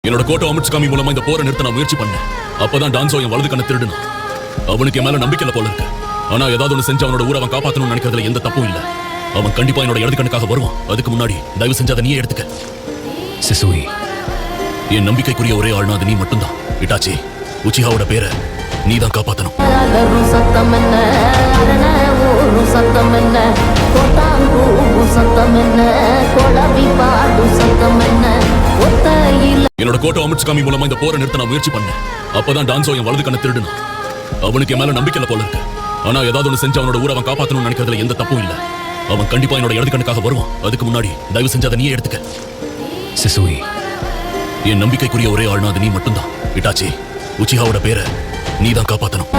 என்னோட கோட்டோ அமிட்சுகாமி மூலமா இந்த போரை நிறுத்த நான் முயற்சி பண்ணேன். அப்பதான் டான்சோ என் வலது கண்ணை திருடுனான். அவனுக்கு என் மேல நம்பிக்கையில போல இருக்கு. ஆனா ஏதாவது ஒண்ணு செஞ்சு அவனோட ஊரை அவன் காப்பாத்தணும்னு நினைக்கிறதுல எந்த தப்பும் இல்ல. அவன் கண்டிப்பா என்னோட இடது கண்ணுக்காக வருவான். அதுக்கு முன்னாடி தயவு செஞ்சு அதை நீயே எடுத்துக்க. சிசுயி, என் நம்பிக்கைக்குரிய ஒரே ஆள்னா அது நீ மட்டும்தான். இட்டாச்சி, உச்சிஹாவோட பேரை நீ தான் காப்பாத்தணும். என்னோட கோட்டோ அமிட்சுகாமி மூலமா இந்த போரை நிறுத்த நான் முயற்சி பண்ணேன். அப்பதான் டான்சோ என் வலது கண்ணை திருடுனான். அவனுக்கு என் மேல நம்பிக்கையில போல இருக்கு. ஆனா ஏதாவது ஒண்ணு செஞ்சு அவனோட ஊரை அவன் காப்பாத்தணும்னு நினைக்கிறதுல எந்த தப்பும் இல்ல. அவன் கண்டிப்பா என்னோட இடது கண்ணுக்காக வருவான். அதுக்கு முன்னாடி தயவு செஞ்சு அதை நீயே எடுத்துக்க. சிசுயி, என் நம்பிக்கைக்குரிய ஒரே ஆள்னா அது நீ மட்டும்தான். இட்டாச்சி, உச்சிஹாவோட பேரை நீ தான் காப்பாத்தணும்.